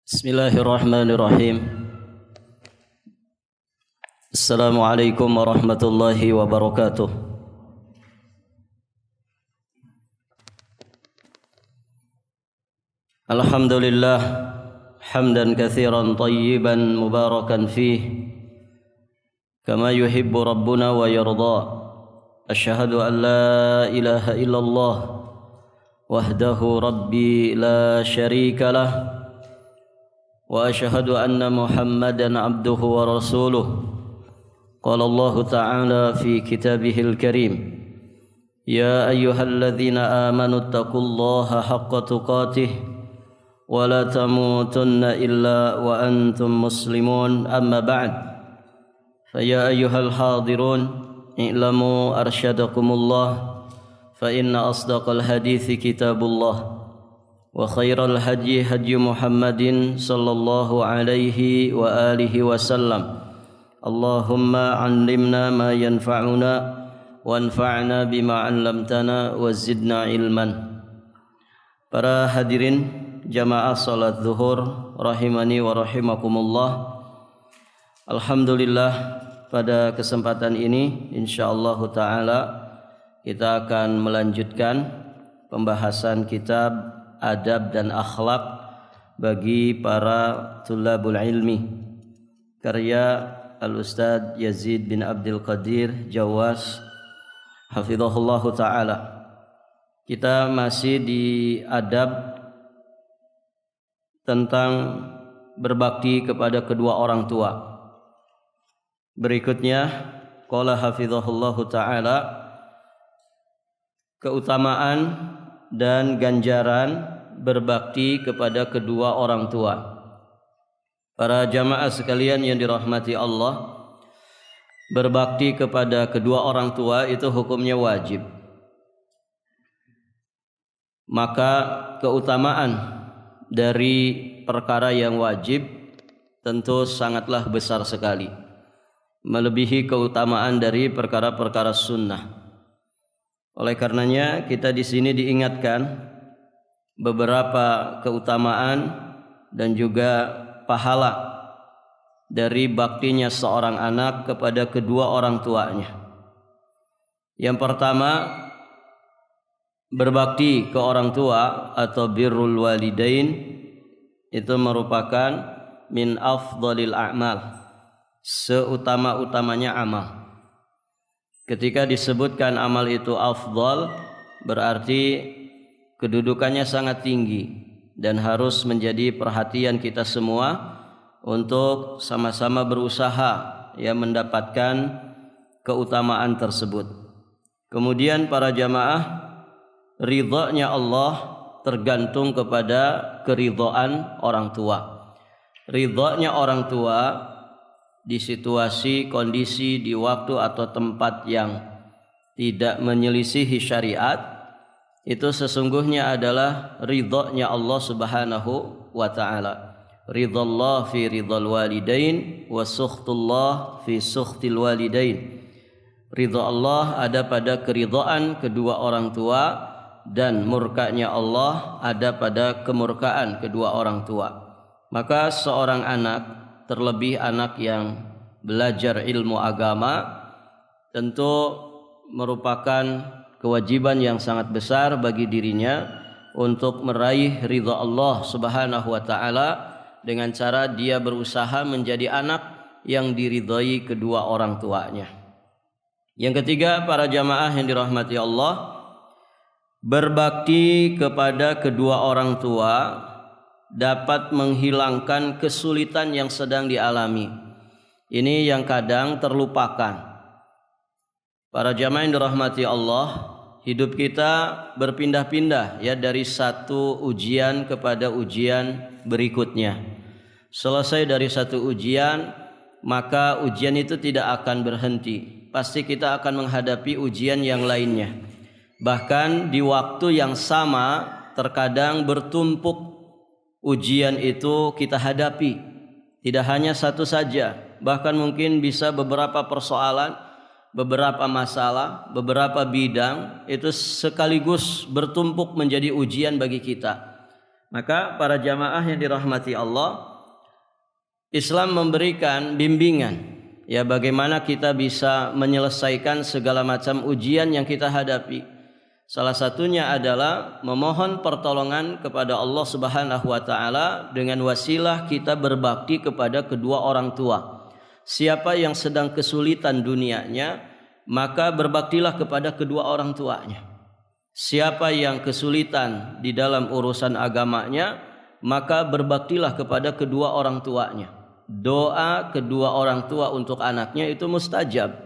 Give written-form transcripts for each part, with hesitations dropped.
Bismillahirrahmanirrahim. Assalamualaikum warahmatullahi wabarakatuh. Alhamdulillah hamdan katsiran tayyiban mubarakan fih kama yuhibbu rabbuna wa yarda. Asyhadu an la ilaha illallah wahdahu rabbi la syarika lah wa asyhadu anna Muhammadan abduhu wa rasuluh. Qala Allah Ta'ala fi kitabihil karim, ya ayyuhalladzina amanu taqullaha haqqa tuqatih wa la tamutunna illa wa antum muslimun, amma ba'd. Fa ya ayyuhal hadirun i'lamu arsyadakumullah fa inna asdaqal hadithi kitabullah wa khairal hadyi hadyu Muhammadin sallallahu alaihi wa alihi wasallam. Allahumma 'allimna ma yanfa'una wanfa'na bima 'allamtana wa zidna ilman. Para hadirin jamaah salat zuhur rahimani wa rahimakumullah. Alhamdulillah, pada kesempatan ini insyaallah taala kita akan melanjutkan pembahasan kitab Adab dan Akhlak bagi para tulabul ilmi, karya Al-Ustadz Yazid bin Abdul Qadir Jawas hafizahullah ta'ala. Kita masih di adab tentang berbakti kepada kedua orang tua. Berikutnya qala hafizahullah ta'ala, keutamaan dan ganjaran berbakti kepada kedua orang tua. Para jamaah sekalian yang dirahmati Allah, berbakti kepada kedua orang tua itu hukumnya wajib. Maka keutamaan dari perkara yang wajib tentu sangatlah besar sekali, melebihi keutamaan dari perkara-perkara sunnah. Oleh karenanya kita di sini diingatkan beberapa keutamaan dan juga pahala dari baktinya seorang anak kepada kedua orang tuanya. Yang pertama, berbakti ke orang tua atau birrul walidain itu merupakan min afdhalil a'mal, seutama-utamanya amal. Ketika disebutkan amal itu afdal, berarti kedudukannya sangat tinggi dan harus menjadi perhatian kita semua untuk sama-sama berusaha mendapatkan keutamaan tersebut. Kemudian para jamaah, ridhanya Allah tergantung kepada keridhaan orang tua. Ridhanya orang tua di situasi, kondisi, di waktu atau tempat yang tidak menyelisihi syariat, itu sesungguhnya adalah ridhonya Allah Subhanahu wa ta'ala. Ridhallah fi ridhal walidain wa sukhtullah fi sukhtil walidain. Ridha Allah ada pada keridhaan kedua orang tua, dan murkanya Allah ada pada kemurkaan kedua orang tua. Maka seorang anak, terlebih anak yang belajar ilmu agama, tentu merupakan kewajiban yang sangat besar bagi dirinya untuk meraih ridha Allah Subhanahu wa ta'ala dengan cara dia berusaha menjadi anak yang diridhai kedua orang tuanya. Yang ketiga, para jamaah yang dirahmati Allah, berbakti kepada kedua orang tua dapat menghilangkan kesulitan yang sedang dialami. Ini yang kadang terlupakan. Para jamaah yang dirahmati Allah, hidup kita berpindah-pindah dari satu ujian kepada ujian berikutnya. Selesai dari satu ujian, maka ujian itu tidak akan berhenti. Pasti kita akan menghadapi ujian yang lainnya. Bahkan di waktu yang sama terkadang bertumpuk ujian itu kita hadapi. Tidak hanya satu saja, bahkan mungkin bisa beberapa persoalan, beberapa masalah, beberapa bidang itu sekaligus bertumpuk menjadi ujian bagi kita. Maka para jamaah yang dirahmati Allah, Islam memberikan bimbingan ya bagaimana kita bisa menyelesaikan segala macam ujian yang kita hadapi. Salah satunya adalah memohon pertolongan kepada Allah Subhanahu wa taala dengan wasilah kita berbakti kepada kedua orang tua. Siapa yang sedang kesulitan dunianya, maka berbaktilah kepada kedua orang tuanya. Siapa yang kesulitan di dalam urusan agamanya, maka berbaktilah kepada kedua orang tuanya. Doa kedua orang tua untuk anaknya itu mustajab.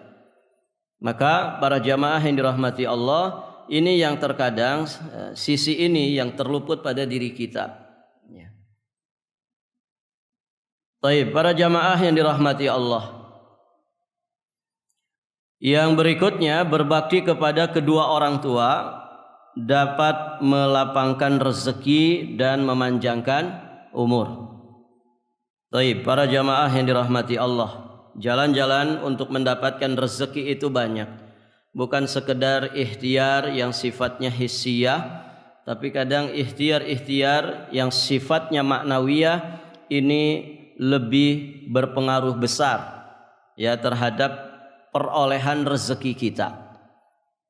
Maka para jamaah yang dirahmati Allah, ini yang terkadang sisi ini yang terluput pada diri kita. Baik, para jamaah yang dirahmati Allah. Yang berikutnya, berbakti kepada kedua orang tua dapat melapangkan rezeki dan memanjangkan umur. Baik, para jamaah yang dirahmati Allah, jalan-jalan untuk mendapatkan rezeki itu banyak. Bukan sekedar ikhtiar yang sifatnya hissiyah, tapi kadang ikhtiar-ikhtiar yang sifatnya maknawiyah ini lebih berpengaruh besar ya terhadap perolehan rezeki kita.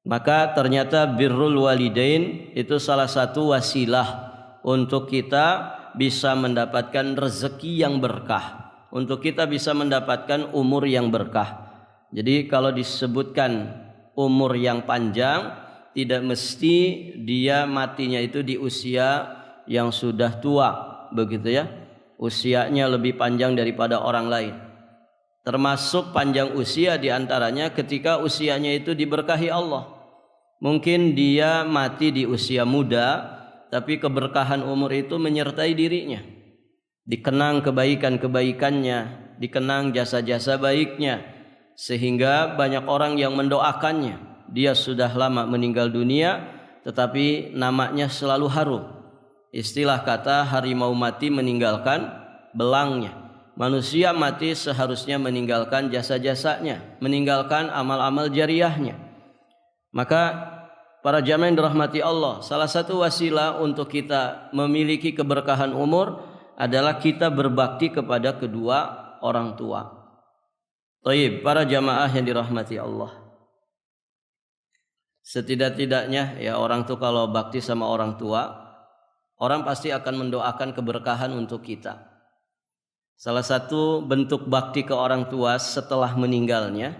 Maka ternyata birrul walidain itu salah satu wasilah untuk kita bisa mendapatkan rezeki yang berkah, untuk kita bisa mendapatkan umur yang berkah. Jadi kalau disebutkan umur yang panjang, tidak mesti dia matinya itu di usia yang sudah tua, begitu ya. Usianya lebih panjang daripada orang lain. Termasuk panjang usia diantaranya ketika usianya itu diberkahi Allah. Mungkin dia mati di usia muda, tapi keberkahan umur itu menyertai dirinya. Dikenang kebaikan-kebaikannya, dikenang jasa-jasa baiknya, sehingga banyak orang yang mendoakannya. Dia sudah lama meninggal dunia, tetapi namanya selalu harum. Istilah kata harimau mati meninggalkan belangnya. Manusia mati seharusnya meninggalkan jasa-jasanya, meninggalkan amal-amal jariahnya. Maka para jamaah yang dirahmati Allah, salah satu wasilah untuk kita memiliki keberkahan umur adalah kita berbakti kepada kedua orang tua. Baik, para jamaah yang dirahmati Allah, setidak-tidaknya ya orang tuh kalau bakti sama orang tua, orang pasti akan mendoakan keberkahan untuk kita. Salah satu bentuk bakti ke orang tua setelah meninggalnya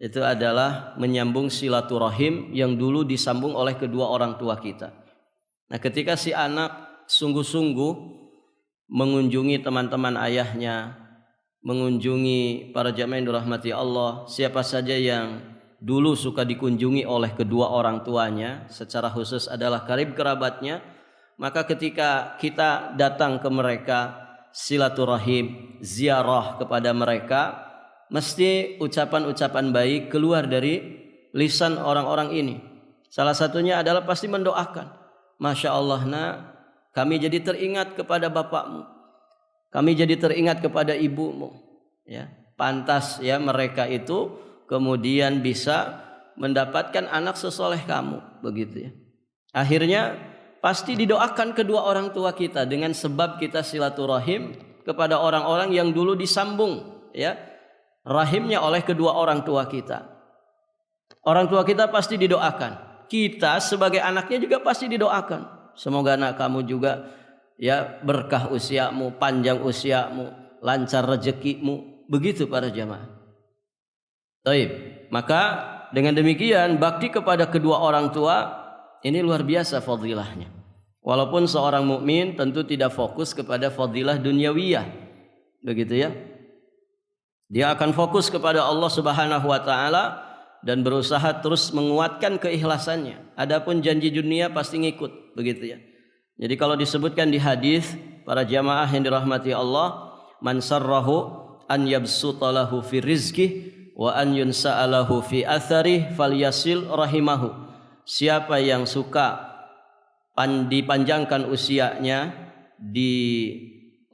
itu adalah menyambung silaturahim yang dulu disambung oleh kedua orang tua kita. Nah, ketika si anak sungguh-sungguh mengunjungi teman-teman ayahnya, mengunjungi para jamaah yang dirahmati Allah, siapa saja yang dulu suka dikunjungi oleh kedua orang tuanya, secara khusus adalah karib kerabatnya, maka ketika kita datang ke mereka, silaturahim, ziarah kepada mereka, mesti ucapan-ucapan baik keluar dari lisan orang-orang ini. Salah satunya adalah pasti mendoakan, Masya Allah nak, kami jadi teringat kepada bapakmu, kami jadi teringat kepada ibumu. Ya, pantas ya mereka itu kemudian bisa mendapatkan anak sesoleh kamu, begitu ya. Akhirnya pasti didoakan kedua orang tua kita dengan sebab kita silaturahim kepada orang-orang yang dulu disambung ya rahimnya oleh kedua orang tua kita. Orang tua kita pasti didoakan. Kita sebagai anaknya juga pasti didoakan. Semoga anak kamu juga ya berkah usiamu, panjang usiamu, lancar rezekimu. Begitu para jamaah. Baik, maka dengan demikian bakti kepada kedua orang tua ini luar biasa fadilahnya. Walaupun seorang mukmin tentu tidak fokus kepada fadilah dunyawiyah, begitu ya. Dia akan fokus kepada Allah Subhanahu wa taala dan berusaha terus menguatkan keikhlasannya. Adapun janji dunia pasti ngikut, begitu ya. Jadi kalau disebutkan di hadis para jamaah yang dirahmati Allah, man sarrahu an yabsuta lahu fi rizqi wa an yunsa'alahu fi athari falyasil rahimahu. Siapa yang suka dipanjangkan usianya, dilapangkan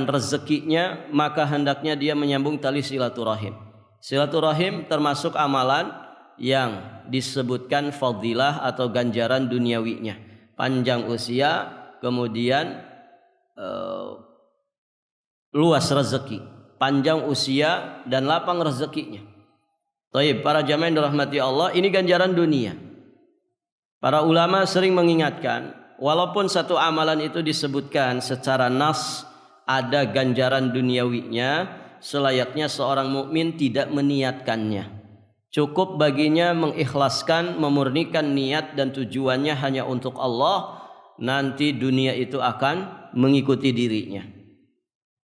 rezekinya, maka hendaknya dia menyambung tali silaturahim. Silaturahim termasuk amalan yang disebutkan fadilah atau ganjaran duniawinya. Panjang usia, kemudian luas rezeki, panjang usia dan lapang rezekinya. Taib, para jamaah yang dirahmati Allah, ini ganjaran dunia. Para ulama sering mengingatkan, walaupun satu amalan itu disebutkan secara nas ada ganjaran duniawinya, selayaknya seorang mukmin tidak meniatkannya. Cukup baginya mengikhlaskan, memurnikan niat dan tujuannya hanya untuk Allah, nanti dunia itu akan mengikuti dirinya.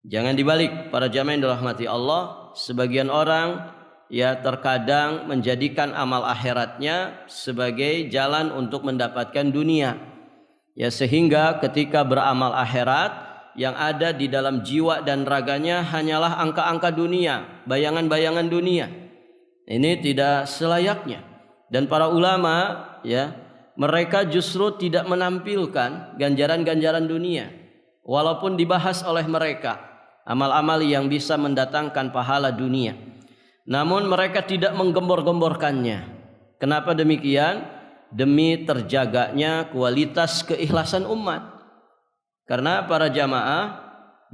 Jangan dibalik, para jamaah yang dirahmati Allah, sebagian orang ya terkadang menjadikan amal akhiratnya sebagai jalan untuk mendapatkan dunia. Ya, sehingga ketika beramal akhirat yang ada di dalam jiwa dan raganya hanyalah angka-angka dunia, bayangan-bayangan dunia. Ini tidak selayaknya. Dan para ulama ya, mereka justru tidak menampilkan ganjaran-ganjaran dunia walaupun dibahas oleh mereka amal-amal yang bisa mendatangkan pahala dunia. Namun mereka tidak menggembor-gemborkannya. Kenapa demikian? Demi terjaganya kualitas keikhlasan umat. Karena para jamaah,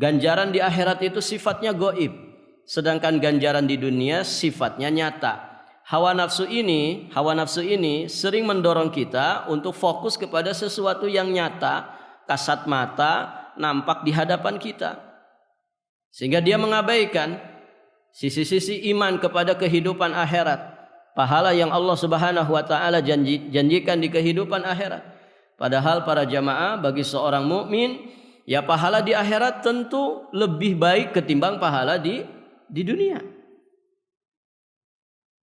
ganjaran di akhirat itu sifatnya gaib, sedangkan ganjaran di dunia sifatnya nyata. Hawa nafsu ini sering mendorong kita untuk fokus kepada sesuatu yang nyata, kasat mata, nampak di hadapan kita. Sehingga dia mengabaikan sisi-sisi iman kepada kehidupan akhirat, pahala yang Allah Subhanahu wa taala janjikan di kehidupan akhirat. Padahal para jamaah, bagi seorang mukmin ya pahala di akhirat tentu lebih baik ketimbang pahala di dunia.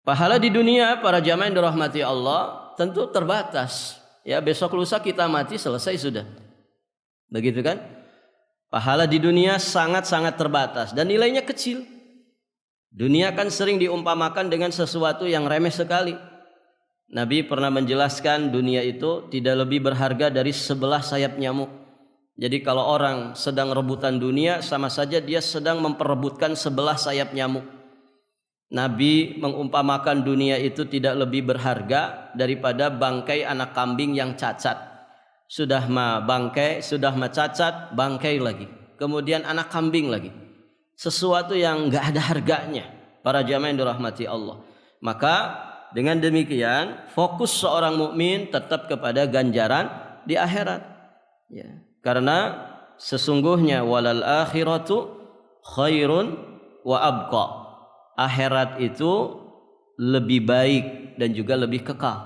Pahala di dunia para jamaah yang dirahmati Allah tentu terbatas. Ya, besok lusa kita mati, selesai sudah. Begitu kan? Pahala di dunia sangat-sangat terbatas dan nilainya kecil. Dunia kan sering diumpamakan dengan sesuatu yang remeh sekali. Nabi pernah menjelaskan dunia itu tidak lebih berharga dari sebelah sayap nyamuk. Jadi kalau orang sedang rebutan dunia, sama saja dia sedang memperebutkan sebelah sayap nyamuk. Nabi mengumpamakan dunia itu tidak lebih berharga daripada bangkai anak kambing yang cacat. Sudah mah bangkai, sudah mah cacat, bangkai lagi. Kemudian anak kambing lagi. Sesuatu yang enggak ada harganya, para jamaah yang dirahmati Allah. Maka dengan demikian fokus seorang mukmin tetap kepada ganjaran di akhirat. Ya, karena sesungguhnya walal akhiratu khairun wa abqa. Akhirat itu lebih baik dan juga lebih kekal.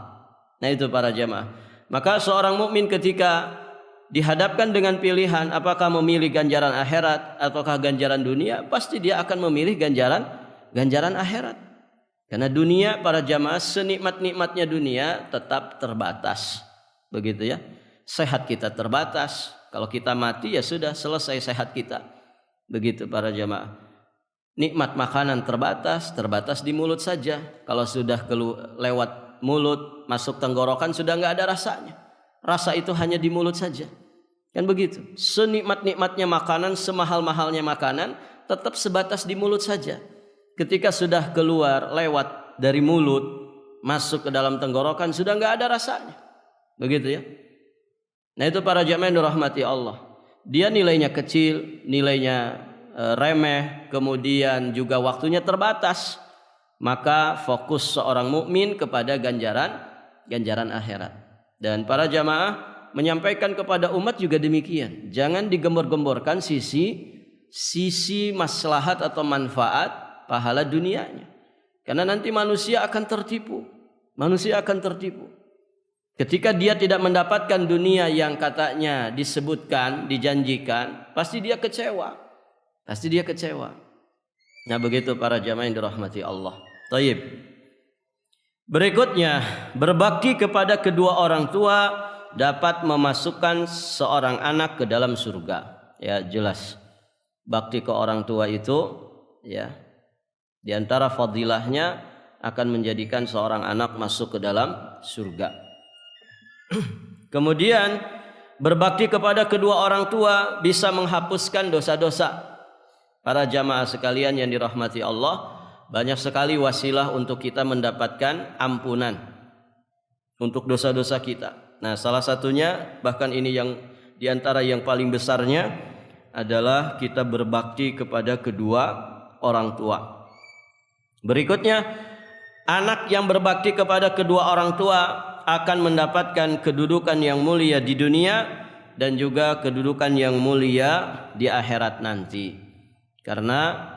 Nah itu para jamaah. Maka seorang mukmin ketika dihadapkan dengan pilihan apakah memilih ganjaran akhirat ataukah ganjaran dunia, pasti dia akan memilih ganjaran akhirat. Karena dunia para jamaah, senikmat-nikmatnya dunia tetap terbatas. Begitu ya. Sehat kita terbatas. Kalau kita mati ya sudah selesai sehat kita. Begitu para jamaah. Nikmat makanan terbatas di mulut saja. Kalau sudah lewat mulut, masuk tenggorokan sudah enggak ada rasanya. Rasa itu hanya di mulut saja. Kan begitu. Senikmat-nikmatnya makanan, semahal-mahalnya makanan, tetap sebatas di mulut saja. Ketika sudah keluar, lewat dari mulut, masuk ke dalam tenggorokan, sudah enggak ada rasanya. Begitu ya. Nah itu para jamaah yang dirahmati Allah. Dia nilainya kecil, nilainya remeh, kemudian juga waktunya terbatas. Maka fokus seorang mukmin kepada ganjaran akhirat. Dan para jamaah menyampaikan kepada umat juga demikian. Jangan digembor-gemborkan sisi maslahat atau manfaat pahala dunianya. Karena nanti manusia akan tertipu. Ketika dia tidak mendapatkan dunia yang katanya disebutkan, dijanjikan, pasti dia kecewa. Nah begitu para jamaah yang dirahmati Allah. Taib. Berikutnya, berbakti kepada kedua orang tua dapat memasukkan seorang anak ke dalam surga. Ya jelas. Bakti ke orang tua itu ya di antara fadilahnya akan menjadikan seorang anak masuk ke dalam surga. Kemudian berbakti kepada kedua orang tua bisa menghapuskan dosa-dosa. Para jamaah sekalian yang dirahmati Allah, banyak sekali wasilah untuk kita mendapatkan ampunan untuk dosa-dosa kita. Nah, salah satunya bahkan ini yang Di antara yang paling besarnya adalah kita berbakti kepada kedua orang tua. Berikutnya, anak yang berbakti kepada kedua orang tua akan mendapatkan kedudukan yang mulia di dunia dan juga kedudukan yang mulia di akhirat nanti. Karena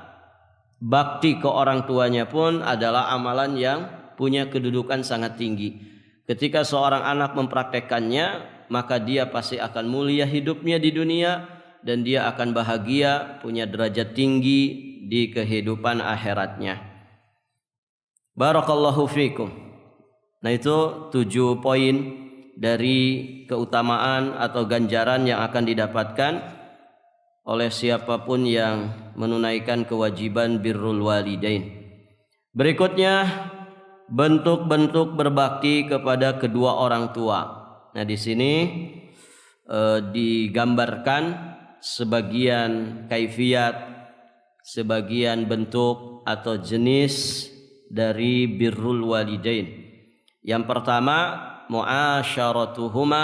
bakti ke orang tuanya pun adalah amalan yang punya kedudukan sangat tinggi. Ketika seorang anak mempraktekannya, maka dia pasti akan mulia hidupnya di dunia dan dia akan bahagia, punya derajat tinggi di kehidupan akhiratnya. Barakallahu fikum. Nah, itu 7 poin dari keutamaan atau ganjaran yang akan didapatkan oleh siapapun yang menunaikan kewajiban birrul walidain. Berikutnya, bentuk-bentuk berbakti kepada kedua orang tua. Nah, di sini digambarkan sebagian kaifiat, sebagian bentuk atau jenis dari birrul walidain. Yang pertama, muasyaratuhuma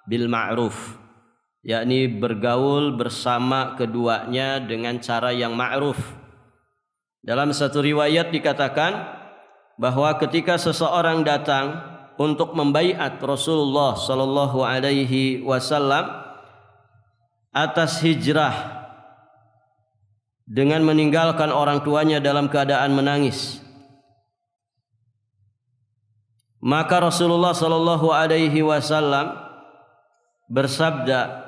bil ma'ruf, yakni bergaul bersama keduanya dengan cara yang ma'ruf. Dalam satu riwayat dikatakan bahwa ketika seseorang datang untuk membaiat Rasulullah sallallahu alaihi wasallam atas hijrah dengan meninggalkan orang tuanya dalam keadaan menangis, maka Rasulullah sallallahu alaihi wasallam bersabda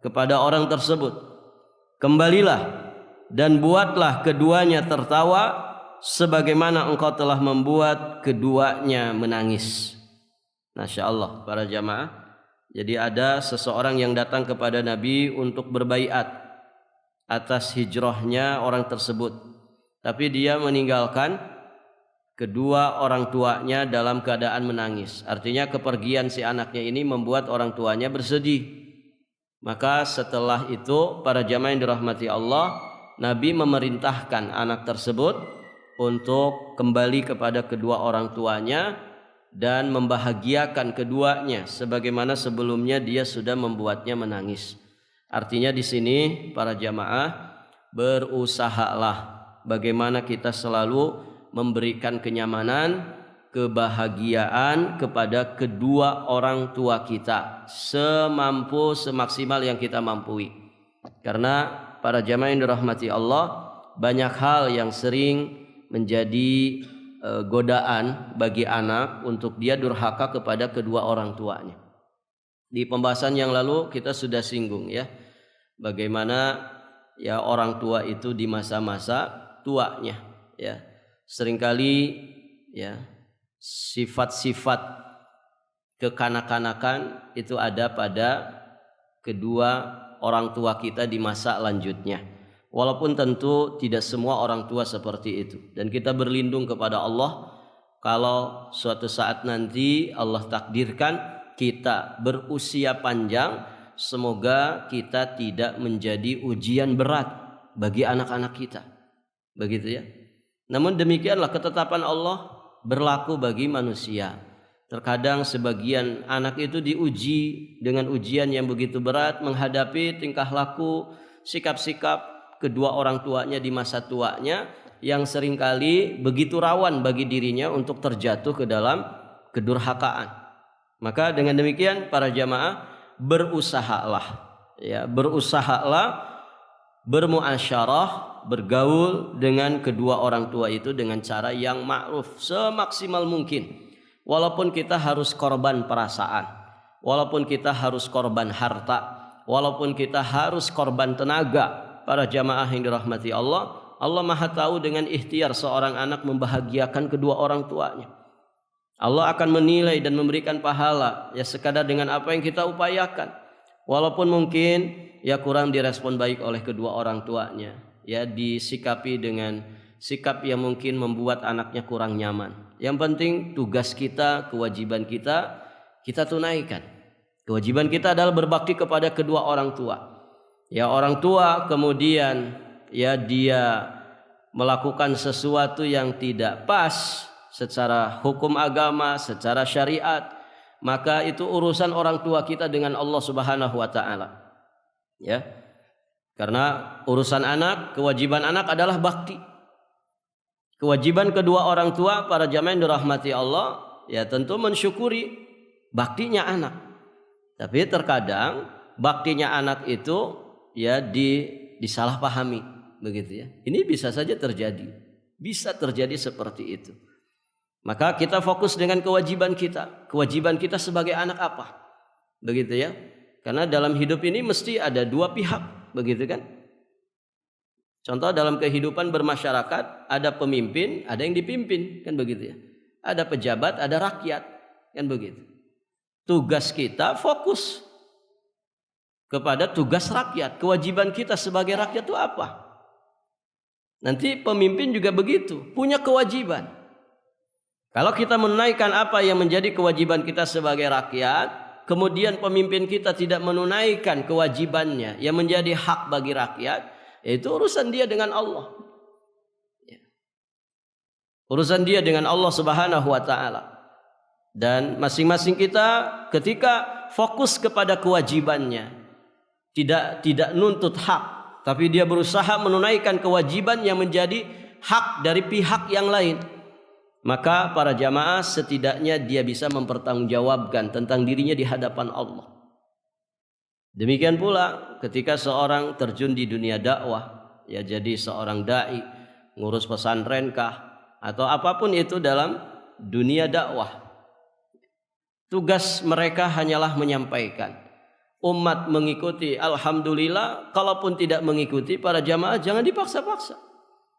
kepada orang tersebut, "Kembalilah dan buatlah keduanya tertawa sebagaimana engkau telah membuat keduanya menangis." Masya Allah para jamaah. Jadi ada seseorang yang datang kepada Nabi untuk berbaiat atas hijrahnya orang tersebut, tapi dia meninggalkan kedua orang tuanya dalam keadaan menangis. Artinya kepergian si anaknya ini membuat orang tuanya bersedih. Maka setelah itu para jamaah yang dirahmati Allah, Nabi memerintahkan anak tersebut untuk kembali kepada kedua orang tuanya dan membahagiakan keduanya sebagaimana sebelumnya dia sudah membuatnya menangis. Artinya di sini para jamaah, berusahalah bagaimana kita selalu memberikan kenyamanan, kebahagiaan kepada kedua orang tua kita semampu, semaksimal yang kita mampu. Karena para jamaah yang dirahmati Allah, banyak hal yang sering menjadi godaan bagi anak untuk dia durhaka kepada kedua orang tuanya. Di pembahasan yang lalu kita sudah singgung ya, bagaimana ya orang tua itu di masa-masa tuanya ya. Seringkali ya sifat-sifat kekanak-kanakan itu ada pada kedua orang tua kita di masa lanjutnya. Walaupun tentu tidak semua orang tua seperti itu, dan kita berlindung kepada Allah kalau suatu saat nanti Allah takdirkan kita berusia panjang, semoga kita tidak menjadi ujian berat bagi anak-anak kita. Begitu ya. Namun demikianlah ketetapan Allah berlaku bagi manusia. Terkadang sebagian anak itu diuji dengan ujian yang begitu berat menghadapi tingkah laku, sikap-sikap kedua orang tuanya di masa tuanya yang seringkali begitu rawan bagi dirinya untuk terjatuh ke dalam kedurhakaan. Maka dengan demikian para jamaah, berusahalah bermuasyarah, bergaul dengan kedua orang tua itu dengan cara yang ma'ruf semaksimal mungkin. Walaupun kita harus korban perasaan, walaupun kita harus korban harta, walaupun kita harus korban tenaga, para jamaah yang dirahmati Allah, Allah Maha tahu dengan ikhtiar seorang anak membahagiakan kedua orang tuanya. Allah akan menilai dan memberikan pahala ya sekadar dengan apa yang kita upayakan. Walaupun mungkin ya kurang direspon baik oleh kedua orang tuanya, ya disikapi dengan sikap yang mungkin membuat anaknya kurang nyaman. Yang penting tugas kita, kewajiban kita tunaikan. Kewajiban kita adalah berbakti kepada kedua orang tua. Ya orang tua kemudian ya dia melakukan sesuatu yang tidak pas secara hukum agama, secara syariat, maka itu urusan orang tua kita dengan Allah Subhanahu wa taala. Ya. Karena urusan anak, kewajiban anak adalah bakti. Kewajiban kedua orang tua para jamaah yang dirahmati Allah, ya tentu mensyukuri baktinya anak. Tapi terkadang baktinya anak itu ya disalahpahami, begitu ya. Ini bisa saja terjadi. Bisa terjadi seperti itu. Maka kita fokus dengan kewajiban kita. Kewajiban kita sebagai anak apa? Begitu ya. Karena dalam hidup ini mesti ada dua pihak, begitu kan? Contoh dalam kehidupan bermasyarakat, ada pemimpin, ada yang dipimpin, kan begitu ya. Ada pejabat, ada rakyat, kan begitu. Tugas kita fokus kepada tugas rakyat. Kewajiban kita sebagai rakyat itu apa? Nanti pemimpin juga begitu, punya kewajiban. Kalau kita menunaikan apa yang menjadi kewajiban kita sebagai rakyat, kemudian pemimpin kita tidak menunaikan kewajibannya yang menjadi hak bagi rakyat, itu urusan dia dengan Allah. Urusan dia dengan Allah Subhanahu wa taala. Dan masing-masing kita ketika fokus kepada kewajibannya, tidak nuntut hak, tapi dia berusaha menunaikan kewajiban yang menjadi hak dari pihak yang lain, maka para jamaah setidaknya dia bisa mempertanggungjawabkan tentang dirinya di hadapan Allah. Demikian pula ketika seorang terjun di dunia dakwah, ya jadi seorang dai, ngurus pesantren kah atau apapun itu dalam dunia dakwah. Tugas mereka hanyalah menyampaikan. Umat mengikuti, alhamdulillah. Kalaupun tidak mengikuti, para jamaah jangan dipaksa-paksa.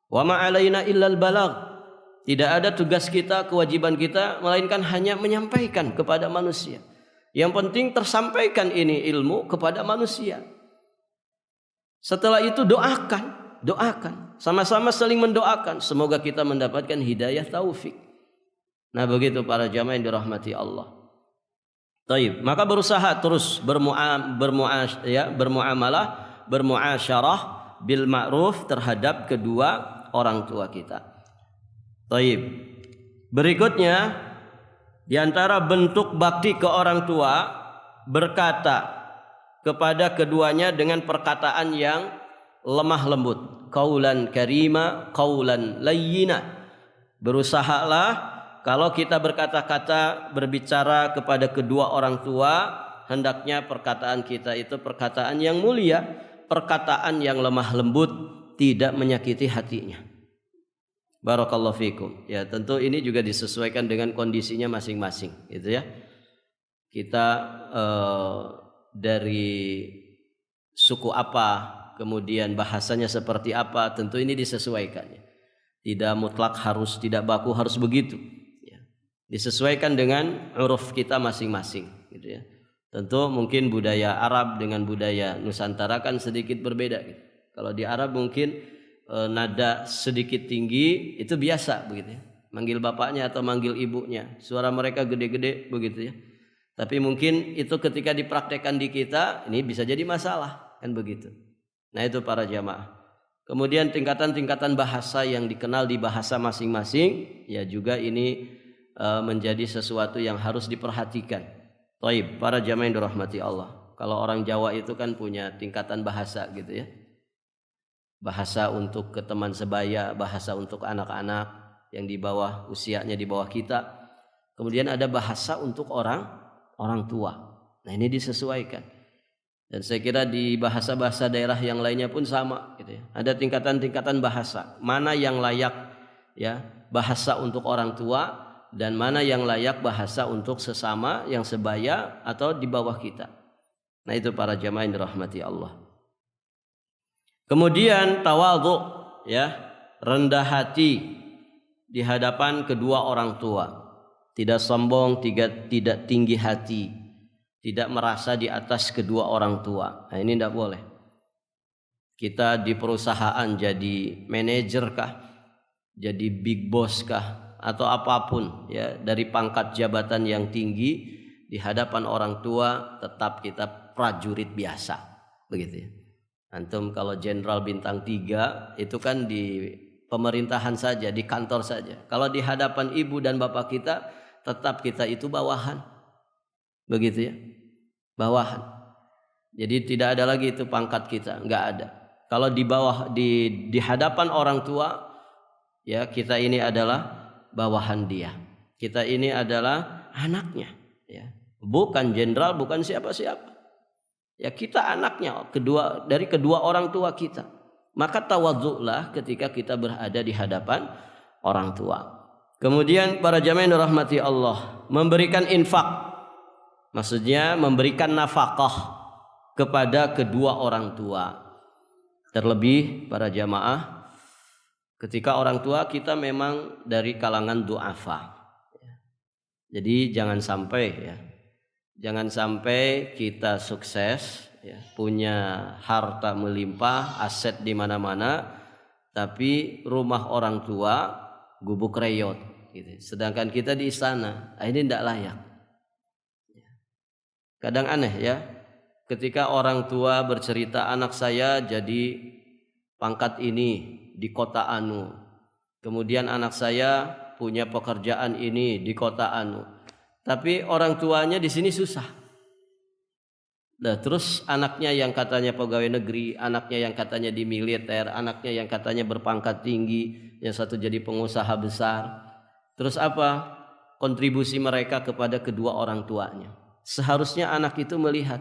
Wa ma alaina illal balagh. Tidak ada tugas kita, kewajiban kita, melainkan hanya menyampaikan kepada manusia. Yang penting tersampaikan ini ilmu kepada manusia. Setelah itu doakan. Sama-sama saling mendoakan. Semoga kita mendapatkan hidayah taufik. Nah begitu para jamaah yang dirahmati Allah. Taib. Maka berusaha terus bermuasyarah bil ma'ruf terhadap kedua orang tua kita. Taib. Berikutnya, di antara bentuk bakti ke orang tua, berkata kepada keduanya dengan perkataan yang lemah lembut. Qaulan karima, qaulan layyina. Berusahalah kalau kita berkata-kata, berbicara kepada kedua orang tua, hendaknya perkataan kita itu perkataan yang mulia, perkataan yang lemah lembut, tidak menyakiti hatinya. Barakallahu fikum. Ya, tentu ini juga disesuaikan dengan kondisinya masing-masing, gitu ya. Kita dari suku apa, kemudian bahasanya seperti apa, tentu ini disesuaikan. Tidak mutlak harus, tidak baku harus begitu. Disesuaikan dengan uruf kita masing-masing, gitu ya. Tentu mungkin budaya Arab dengan budaya Nusantara kan sedikit berbeda, gitu. Kalau di Arab mungkin nada sedikit tinggi itu biasa, begitu ya. Manggil bapaknya atau manggil ibunya, suara mereka gede-gede, begitu ya. Tapi mungkin itu ketika dipraktekkan di kita, ini bisa jadi masalah, kan begitu. Nah itu para jamaah. Kemudian tingkatan-tingkatan bahasa yang dikenal di bahasa masing-masing, ya juga ini menjadi sesuatu yang harus diperhatikan. Taib, para jamaah yang dirahmati Allah. Kalau orang Jawa itu kan punya tingkatan bahasa, gitu ya. Bahasa untuk ke teman sebaya, bahasa untuk anak-anak yang di bawah usianya di bawah kita. Kemudian ada bahasa untuk orang tua. Nah ini disesuaikan. Dan saya kira di bahasa-bahasa daerah yang lainnya pun sama, gitu ya. Ada tingkatan-tingkatan bahasa. Mana yang layak ya bahasa untuk orang tua, dan mana yang layak bahasa untuk sesama yang sebaya atau di bawah kita. Nah itu para jamaah yang dirahmati Allah. Kemudian tawadhu, ya, rendah hati di hadapan kedua orang tua. Tidak sombong, tidak tinggi hati, tidak merasa di atas kedua orang tua. Nah ini tidak boleh. Kita di perusahaan jadi manajer kah, jadi big boss kah, atau apapun ya dari pangkat jabatan yang tinggi, di hadapan orang tua tetap kita prajurit biasa, begitu ya. Antum kalau jenderal bintang 3 itu kan di pemerintahan saja, di kantor saja. Kalau di hadapan ibu dan bapak kita, tetap kita itu bawahan. begitu ya, bawahan. Jadi tidak ada lagi itu pangkat kita, nggak ada. Kalau di bawah di hadapan orang tua, ya kita ini adalah bawahan dia. Kita ini adalah anaknya, ya. Bukan jenderal, bukan siapa-siapa. Ya kita anaknya dari kedua orang tua kita. Maka tawadzulah ketika kita berada di hadapan orang tua. Kemudian para jamaah yang dirahmati Allah, memberikan infak, maksudnya memberikan nafkah kepada kedua orang tua. Terlebih para jamaah, ketika orang tua kita memang dari kalangan du'afa. Jadi jangan sampai kita sukses, ya, punya harta melimpah, aset di mana-mana, tapi rumah orang tua gubuk reyot, gitu. Sedangkan kita di istana, ini tidak layak. Kadang aneh ya, ketika orang tua bercerita anak saya jadi pangkat ini di kota anu, kemudian anak saya punya pekerjaan ini di kota anu, tapi orang tuanya di sini susah. Nah, terus anaknya yang katanya pegawai negeri, anaknya yang katanya di militer, anaknya yang katanya berpangkat tinggi, yang satu jadi pengusaha besar. Terus apa kontribusi mereka kepada kedua orang tuanya? Seharusnya anak itu melihat,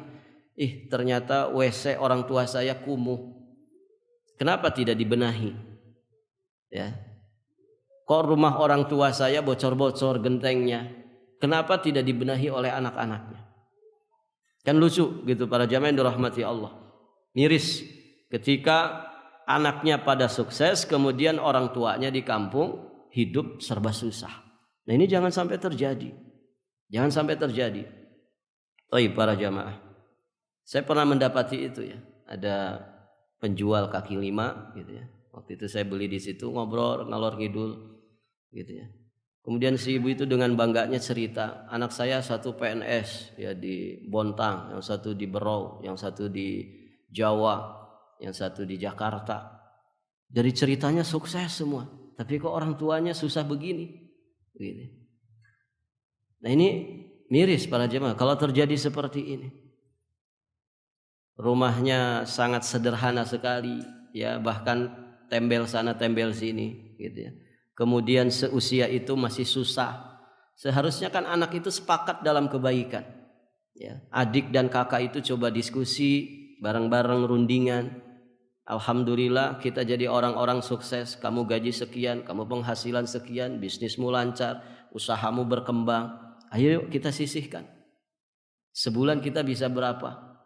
ternyata WC orang tua saya kumuh. Kenapa tidak dibenahi? Ya. Kok rumah orang tua saya bocor-bocor gentengnya? Kenapa tidak dibenahi oleh anak-anaknya? Kan lucu gitu para jamaah yang dirahmati Allah. Miris ketika anaknya pada sukses, kemudian orang tuanya di kampung hidup serba susah. Nah ini jangan sampai terjadi. Jangan sampai terjadi. Para jamaah, saya pernah mendapati itu ya. Ada penjual kaki lima gitu ya. Waktu itu saya beli di situ, ngobrol ngalor ngidul gitu ya. Kemudian si ibu itu dengan bangganya cerita, anak saya satu PNS ya di Bontang, yang satu di Berau, yang satu di Jawa, yang satu di Jakarta. Dari ceritanya sukses semua, tapi kok orang tuanya susah begini. Gitu. Nah ini miris para jemaah kalau terjadi seperti ini. Rumahnya sangat sederhana sekali, ya bahkan tembel sana tembel sini, gitu ya. Kemudian seusia itu masih susah. Seharusnya kan anak itu sepakat dalam kebaikan. Ya, adik dan kakak itu coba diskusi bareng-bareng rundingan. Alhamdulillah kita jadi orang-orang sukses. Kamu gaji sekian, kamu penghasilan sekian, bisnismu lancar, usahamu berkembang. Ayo kita sisihkan. Sebulan kita bisa berapa?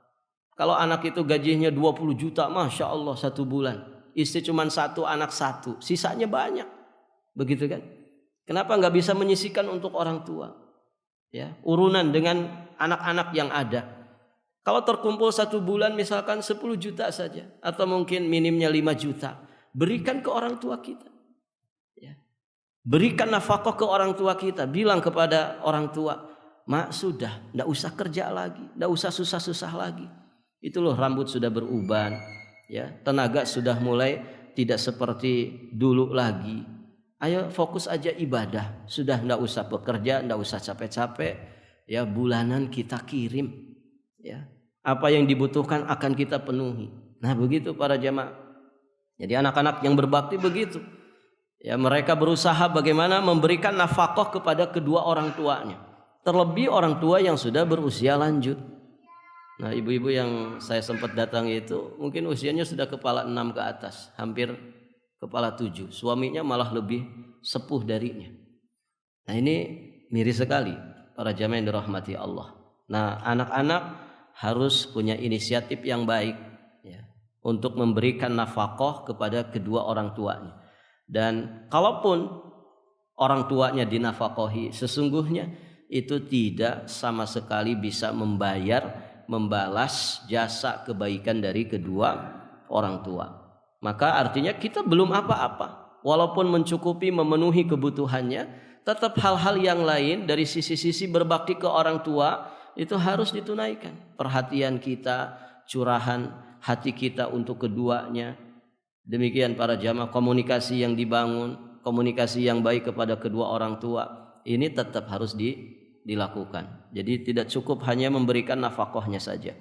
Kalau anak itu gajinya 20 juta, Masya Allah satu bulan. Istri cuma satu, anak satu, sisanya banyak. Begitu kan? Kenapa nggak bisa menyisihkan untuk orang tua? Ya, urunan dengan anak-anak yang ada. Kalau terkumpul satu bulan misalkan 10 juta saja, atau mungkin minimnya 5 juta, berikan ke orang tua kita. Ya. Berikan nafkah ke orang tua kita. Bilang kepada orang tua, mak sudah, nggak usah kerja lagi, nggak usah susah-susah lagi. Itu loh rambut sudah beruban, ya, tenaga sudah mulai tidak seperti dulu lagi. Ayo fokus aja ibadah. Sudah enggak usah bekerja, enggak usah capek-capek. Ya bulanan kita kirim. Ya. Apa yang dibutuhkan akan kita penuhi. Nah begitu para jamaah. Jadi anak-anak yang berbakti begitu. Ya mereka berusaha bagaimana memberikan nafkah kepada kedua orang tuanya. Terlebih orang tua yang sudah berusia lanjut. Nah ibu-ibu yang saya sempat datangi itu mungkin usianya sudah kepala 6 ke atas. Hampir kepala 7, suaminya malah lebih sepuh darinya. Nah ini miris sekali para jamaah yang dirahmati Allah. Nah anak-anak harus punya inisiatif yang baik ya, untuk memberikan nafkah kepada kedua orang tuanya. Dan kalaupun orang tuanya dinafkahi, sesungguhnya itu tidak sama sekali bisa membalas jasa kebaikan dari kedua orang tua. Maka artinya kita belum apa-apa. Walaupun mencukupi memenuhi kebutuhannya, tetap hal-hal yang lain dari sisi-sisi berbakti ke orang tua itu harus ditunaikan. Perhatian kita, curahan hati kita untuk keduanya. Demikian para jamaah, komunikasi yang dibangun, komunikasi yang baik kepada kedua orang tua, ini tetap harus dilakukan. Jadi tidak cukup hanya memberikan nafkahnya saja.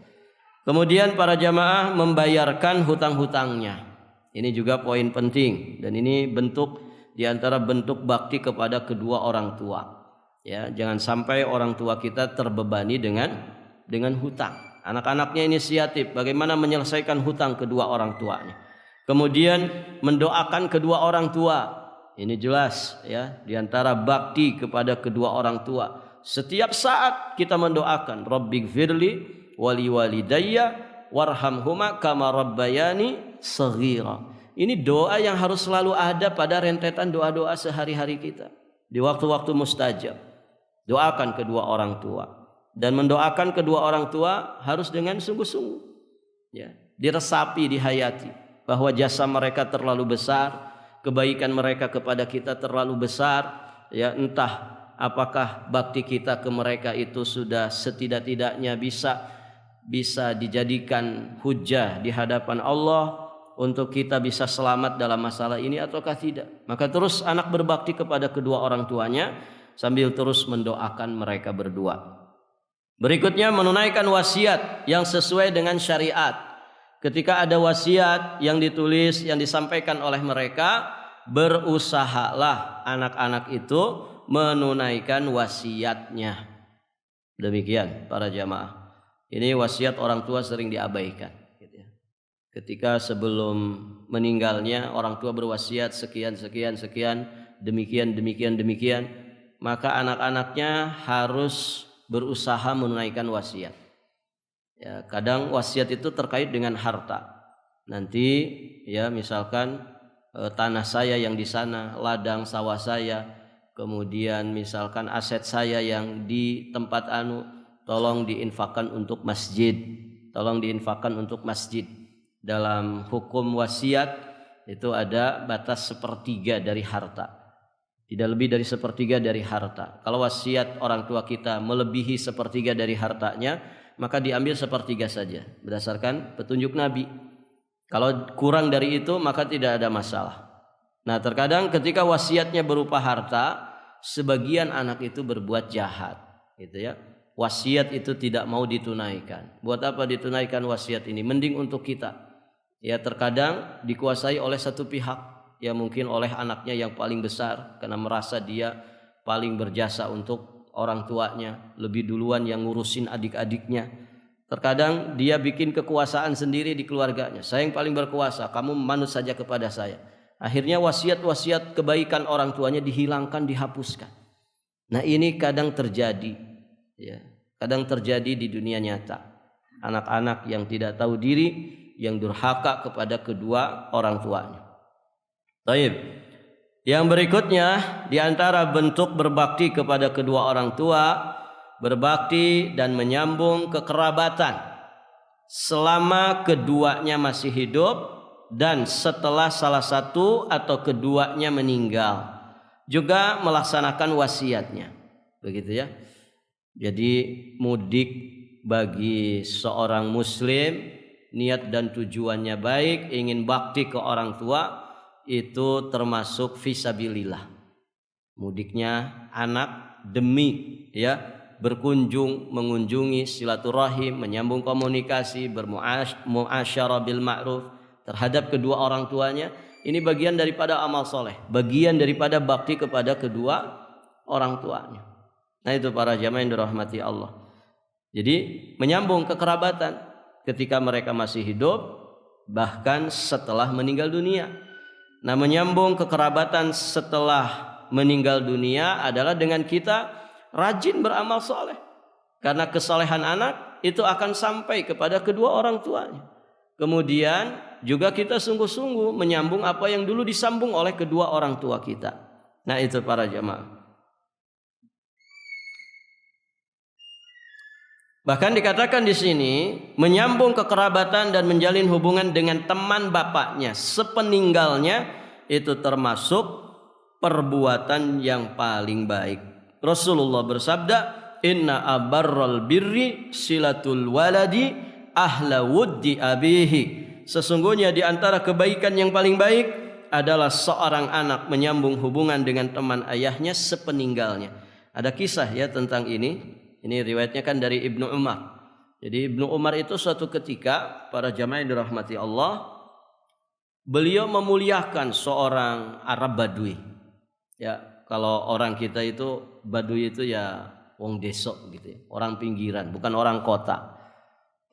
Kemudian para jamaah membayarkan hutang-hutangnya. Ini juga poin penting dan ini bentuk di antara bentuk bakti kepada kedua orang tua. Ya, jangan sampai orang tua kita terbebani dengan hutang. Anak-anaknya inisiatif bagaimana menyelesaikan hutang kedua orang tuanya. Kemudian mendoakan kedua orang tua. Ini jelas ya, di antara bakti kepada kedua orang tua. Setiap saat kita mendoakan Rabbighfirli wali walidayya warhamhuma kama rabbayani shaghira. Ini doa yang harus selalu ada pada rentetan doa-doa sehari-hari kita di waktu-waktu mustajab. Doakan kedua orang tua dan mendoakan kedua orang tua harus dengan sungguh-sungguh. Ya, diresapi, dihayati bahwa jasa mereka terlalu besar, kebaikan mereka kepada kita terlalu besar. Ya, entah apakah bakti kita ke mereka itu sudah setidak-tidaknya bisa dijadikan hujah di hadapan Allah untuk kita bisa selamat dalam masalah ini ataukah tidak. Maka terus anak berbakti kepada kedua orang tuanya sambil terus mendoakan mereka berdua. Berikutnya menunaikan wasiat yang sesuai dengan syariat. Ketika ada wasiat yang ditulis, yang disampaikan oleh mereka, berusahalah anak-anak itu menunaikan wasiatnya. Demikian para jamaah. Ini wasiat orang tua sering diabaikan. Ketika sebelum meninggalnya orang tua berwasiat sekian, demikian, maka anak-anaknya harus berusaha menunaikan wasiat. Ya, kadang wasiat itu terkait dengan harta. Nanti ya misalkan tanah saya yang di sana, ladang sawah saya, kemudian misalkan aset saya yang di tempat tolong diinfakkan untuk masjid. Dalam hukum wasiat itu ada batas 1/3 dari harta. Tidak lebih dari 1/3 dari harta. Kalau wasiat orang tua kita melebihi 1/3 dari hartanya, maka diambil 1/3 saja berdasarkan petunjuk Nabi. Kalau kurang dari itu maka tidak ada masalah. Nah, terkadang ketika wasiatnya berupa harta, sebagian anak itu berbuat jahat, gitu ya. Wasiat itu tidak mau ditunaikan. Buat apa ditunaikan wasiat ini? Mending untuk kita. Ya, terkadang dikuasai oleh satu pihak, ya mungkin oleh anaknya yang paling besar karena merasa dia paling berjasa untuk orang tuanya, lebih duluan yang ngurusin adik-adiknya. Terkadang dia bikin kekuasaan sendiri di keluarganya. Saya yang paling berkuasa, kamu manut saja kepada saya. Akhirnya wasiat-wasiat kebaikan orang tuanya dihilangkan, dihapuskan. Nah, ini kadang terjadi. Ya, kadang terjadi di dunia nyata. Anak-anak yang tidak tahu diri, yang durhaka kepada kedua orang tuanya. Baik. Yang berikutnya di antara bentuk berbakti kepada kedua orang tua, berbakti dan menyambung kekerabatan selama keduanya masih hidup dan setelah salah satu atau keduanya meninggal. Juga melaksanakan wasiatnya. Begitu ya. Jadi mudik bagi seorang muslim, niat dan tujuannya baik, ingin bakti ke orang tua, itu termasuk fisabilillah. Mudiknya anak demi ya berkunjung, mengunjungi, silaturahim, menyambung komunikasi, bermuasyarah bil ma'ruf terhadap kedua orang tuanya. Ini bagian daripada amal soleh, bagian daripada bakti kepada kedua orang tuanya. Nah, itu para jamaah yang dirahmati Allah. Jadi menyambung kekerabatan ketika mereka masih hidup, bahkan setelah meninggal dunia. Nah, menyambung kekerabatan setelah meninggal dunia adalah dengan kita rajin beramal soleh. Karena kesalehan anak itu akan sampai kepada kedua orang tuanya. Kemudian juga kita sungguh-sungguh menyambung apa yang dulu disambung oleh kedua orang tua kita. Nah, itu para jamaah. Bahkan dikatakan di sini menyambung kekerabatan dan menjalin hubungan dengan teman bapaknya sepeninggalnya itu termasuk perbuatan yang paling baik. Rasulullah bersabda, "Inna abarral birri silatul waladi ahla wuddi abihi." Sesungguhnya di antara kebaikan yang paling baik adalah seorang anak menyambung hubungan dengan teman ayahnya sepeninggalnya. Ada kisah ya tentang ini. Ini riwayatnya kan dari Ibnu Umar. Jadi Ibnu Umar itu suatu ketika, para jamaah yang dirahmati Allah, beliau memuliakan seorang Arab Badui. Ya, kalau orang kita itu Badui itu ya wong desok gitu ya, orang pinggiran, bukan orang kota.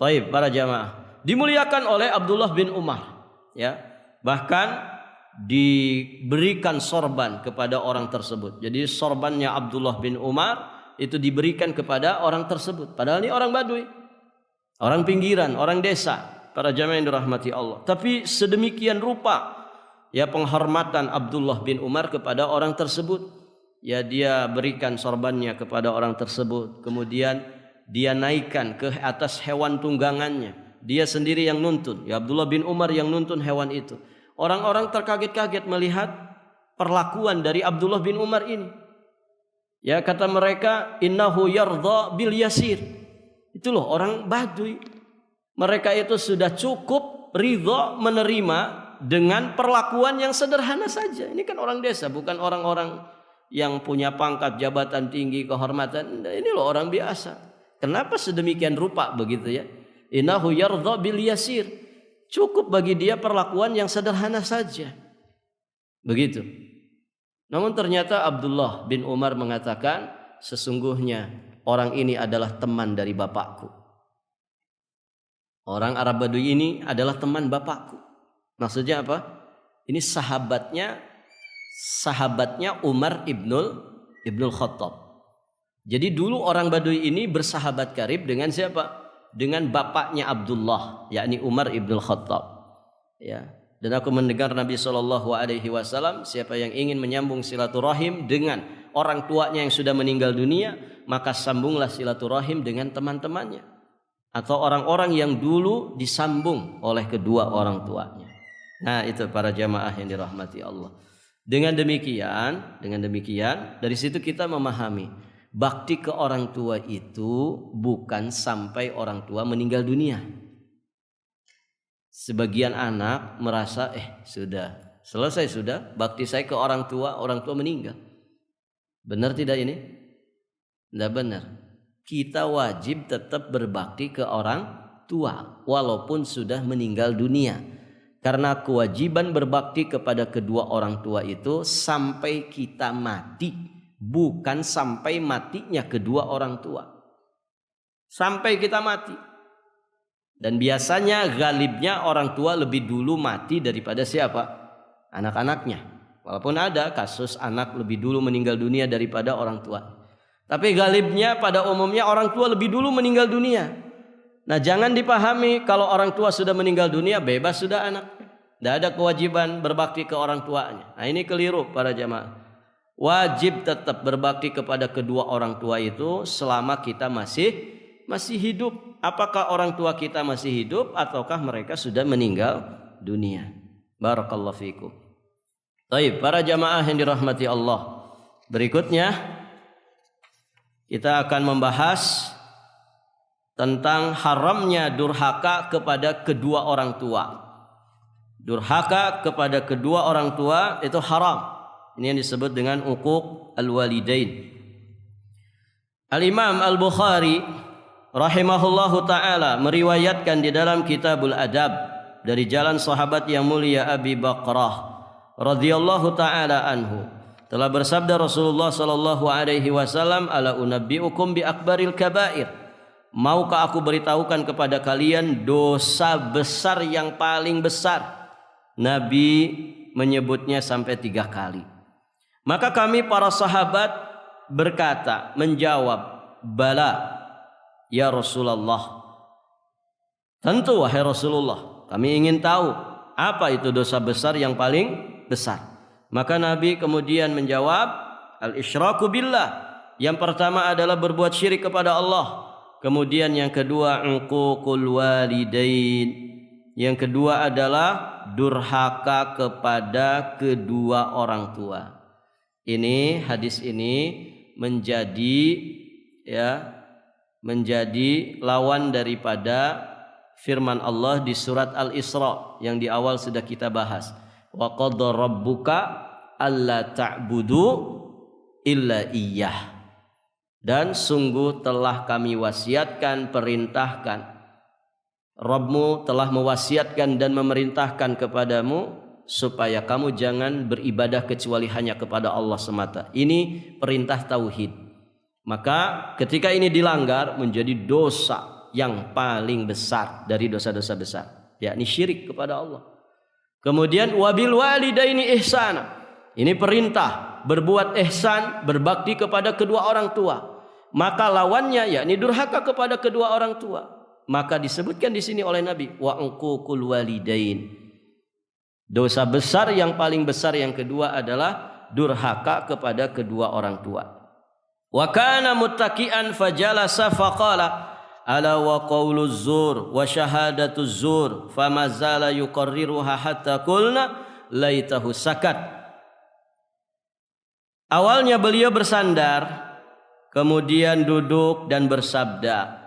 Baik, para jamaah, dimuliakan oleh Abdullah bin Umar, ya. Bahkan diberikan sorban kepada orang tersebut. Jadi sorbannya Abdullah bin Umar itu diberikan kepada orang tersebut. Padahal ini orang Badui, orang pinggiran, orang desa, para jamaah yang dirahmati Allah. Tapi sedemikian rupa ya penghormatan Abdullah bin Umar kepada orang tersebut. Ya, dia berikan sorbannya kepada orang tersebut. Kemudian dia naikkan ke atas hewan tunggangannya. Dia sendiri yang nuntun. Ya, Abdullah bin Umar yang nuntun hewan itu. Orang-orang terkaget-kaget melihat perlakuan dari Abdullah bin Umar ini. Ya, kata mereka, innahu yardha bil yasir. Itu loh orang Badui. Mereka itu sudah cukup ridha menerima dengan perlakuan yang sederhana saja. Ini kan orang desa, bukan orang-orang yang punya pangkat jabatan tinggi, kehormatan. Ini loh orang biasa. Kenapa sedemikian rupa begitu ya? Innahu yardha bil yasir. Cukup bagi dia perlakuan yang sederhana saja. Begitu. Namun ternyata Abdullah bin Umar mengatakan, sesungguhnya orang ini adalah teman dari bapakku. Orang Arab Badui ini adalah teman bapakku. Maksudnya apa? Ini sahabatnya Umar ibnul Khattab. Jadi dulu orang Badui ini bersahabat karib dengan siapa? Dengan bapaknya Abdullah, yakni Umar ibnul Khattab. Ya. Dan aku mendengar Nabi SAW, siapa yang ingin menyambung silaturahim dengan orang tuanya yang sudah meninggal dunia, maka sambunglah silaturahim dengan teman-temannya atau orang-orang yang dulu disambung oleh kedua orang tuanya. Nah, itu para jamaah yang dirahmati Allah. Dengan demikian, dari situ kita memahami bakti ke orang tua itu bukan sampai orang tua meninggal dunia. Sebagian anak merasa sudah selesai sudah bakti saya ke orang tua meninggal. Benar tidak ini? Tidak benar. Kita wajib tetap berbakti ke orang tua walaupun sudah meninggal dunia. Karena kewajiban berbakti kepada kedua orang tua itu sampai kita mati, bukan sampai matinya kedua orang tua. Sampai kita mati. Dan biasanya galibnya orang tua lebih dulu mati daripada siapa? Anak-anaknya. Walaupun ada kasus anak lebih dulu meninggal dunia daripada orang tua. Tapi galibnya pada umumnya orang tua lebih dulu meninggal dunia. Nah, jangan dipahami kalau orang tua sudah meninggal dunia bebas sudah anak. Tidak ada kewajiban berbakti ke orang tuanya. Nah, ini keliru para jamaah. Wajib tetap berbakti kepada kedua orang tua itu selama kita masih hidup. Apakah orang tua kita masih hidup ataukah mereka sudah meninggal dunia? Barakallahu fikum. Baik, para jamaah yang dirahmati Allah. Berikutnya kita akan membahas tentang haramnya durhaka kepada kedua orang tua. Durhaka kepada kedua orang tua itu haram. Ini yang disebut dengan uquq al-walidain. Al-Imam Al-Bukhari rahimahullahu ta'ala meriwayatkan di dalam Kitabul Adab dari jalan sahabat yang mulia Abi Bakrah radhiyallahu ta'ala anhu, telah bersabda Rasulullah sallallahu alaihi wasallam, ala unabbiukum bi akbaril kabair, maukah aku beritahukan kepada kalian dosa besar yang paling besar? Nabi menyebutnya sampai 3 kali. Maka kami para sahabat menjawab, bala ya Rasulullah. Tentu wahai Rasulullah, kami ingin tahu apa itu dosa besar yang paling besar. Maka Nabi kemudian menjawab, al-isyraku billah. Yang pertama adalah berbuat syirik kepada Allah. Kemudian yang kedua uququl walidain. Yang kedua adalah durhaka kepada kedua orang tua. Ini hadis ini menjadi lawan daripada firman Allah di surat Al-Isra yang di awal sudah kita bahas. Wa qadara rabbuka alla ta'budu illa iyyah. Dan sungguh telah kami wasiatkan, perintahkan. Rabbmu telah mewasiatkan dan memerintahkan kepadamu supaya kamu jangan beribadah kecuali hanya kepada Allah semata. Ini perintah tauhid. Maka ketika ini dilanggar menjadi dosa yang paling besar dari dosa-dosa besar, yakni syirik kepada Allah. Kemudian wabil walidaini ihsana. Ini perintah berbuat ihsan, berbakti kepada kedua orang tua. Maka lawannya yakni durhaka kepada kedua orang tua. Maka disebutkan di sini oleh Nabi wa uququl walidain. Dosa besar yang paling besar yang kedua adalah durhaka kepada kedua orang tua. Wa kana muttaqian fajalasa faqala ala wa qauluz zur wa syahadatuz zur famazala yuqarriruha hatta qulna laitahu sakat. Awalnya beliau bersandar, kemudian duduk dan bersabda.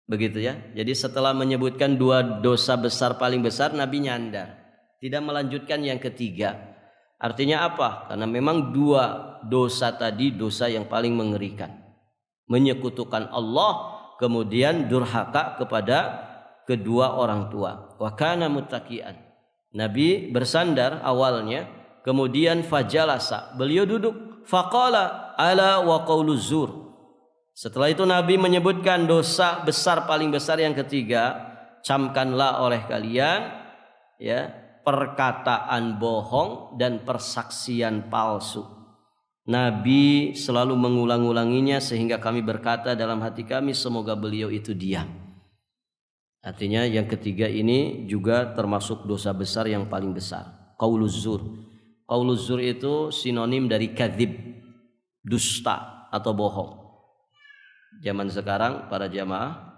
Begitu ya. Jadi setelah menyebutkan dua dosa besar paling besar, Nabi nyandar. Tidak melanjutkan yang ketiga. Artinya apa? Karena memang dua dosa tadi dosa yang paling mengerikan. Menyekutukan Allah, kemudian durhaka kepada kedua orang tua. Wa kana muttaqian. Nabi bersandar awalnya, kemudian fajalasa. Beliau duduk. Faqala ala wa qauluz zur. Setelah itu Nabi menyebutkan dosa besar paling besar yang ketiga, camkanlah oleh kalian ya perkataan bohong dan persaksian palsu. Nabi selalu mengulang-ulanginya sehingga kami berkata dalam hati kami semoga beliau itu diam. Artinya yang ketiga ini juga termasuk dosa besar yang paling besar. Qauluz zur. Qauluz zur itu sinonim dari kadzib, dusta atau bohong. Zaman sekarang para jamaah,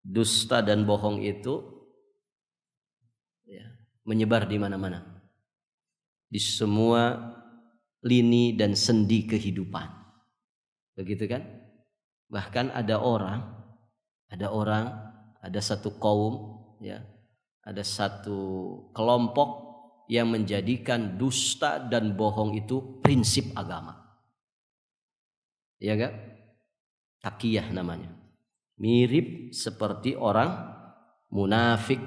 dusta dan bohong itu ya, menyebar di mana-mana, di semua lini dan sendi kehidupan, begitu kan? Bahkan ada satu kaum, ya, ada satu kelompok yang menjadikan dusta dan bohong itu prinsip agama, ya enggak? Taqiyah namanya. Mirip seperti orang munafik.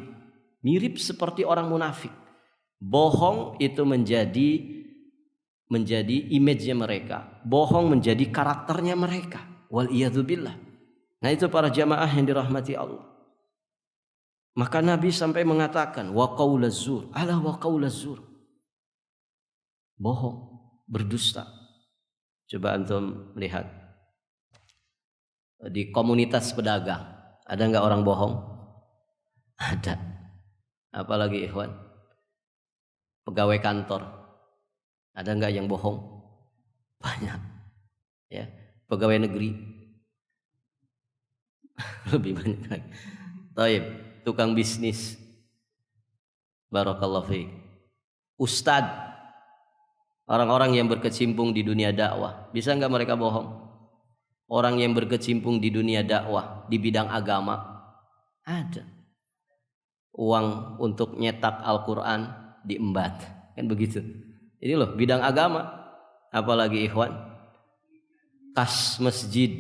Mirip seperti orang munafik. Bohong itu menjadi image-nya mereka. Bohong menjadi karakternya mereka. Wal'iyadzubillah. Nah itu para jamaah yang dirahmati Allah. Maka Nabi sampai mengatakan wa qaulaz zur, ala wa qaulaz zur. Bohong, berdusta. Coba antum lihat. Di komunitas pedagang ada nggak orang bohong? Ada. Apalagi ikhwan, pegawai kantor ada nggak yang bohong? Banyak. Ya, pegawai negeri lebih banyak lagi. Taib, tukang bisnis, barakallahu fiik. Ustadz, orang-orang yang berkecimpung di dunia dakwah, bisa nggak mereka bohong? Orang yang berkecimpung di dunia dakwah di bidang agama ada. Uang untuk nyetak Al-Quran diembat, kan begitu. Ini loh bidang agama. Apalagi ikhwan, kas masjid,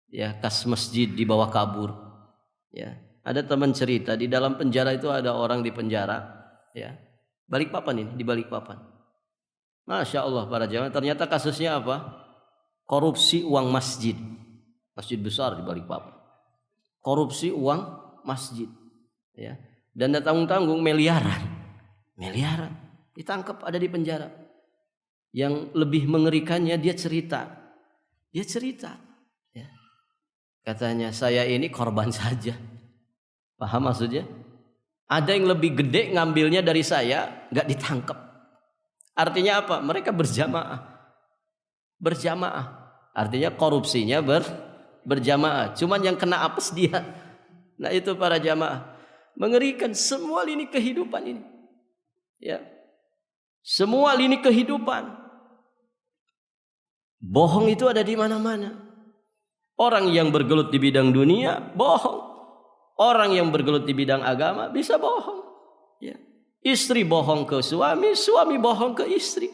ya kas masjid dibawa kabur. Ya, ada teman cerita di dalam penjara itu ada orang di penjara. Ya, Balikpapan ini, di Balikpapan. Masya Allah para jamaah, ternyata kasusnya apa? Korupsi uang masjid. Masjid besar di Balikpapan. Korupsi uang masjid. Ya. Dan tanggung-tanggung miliaran. Miliaran. Ditangkap ada di penjara. Yang lebih mengerikannya dia cerita. Ya. Katanya saya ini korban saja. Paham maksudnya? Ada yang lebih gede ngambilnya dari saya, gak ditangkap. Artinya apa? Mereka berjamaah. Artinya korupsinya berjamaah. Cuman yang kena apes dia. Nah itu para jamaah. Mengerikan semua lini kehidupan ini. Ya. Semua lini kehidupan. Bohong itu ada di mana-mana. Orang yang bergelut di bidang dunia bohong. Orang yang bergelut di bidang agama bisa bohong. Ya. Istri bohong ke suami, suami bohong ke istri.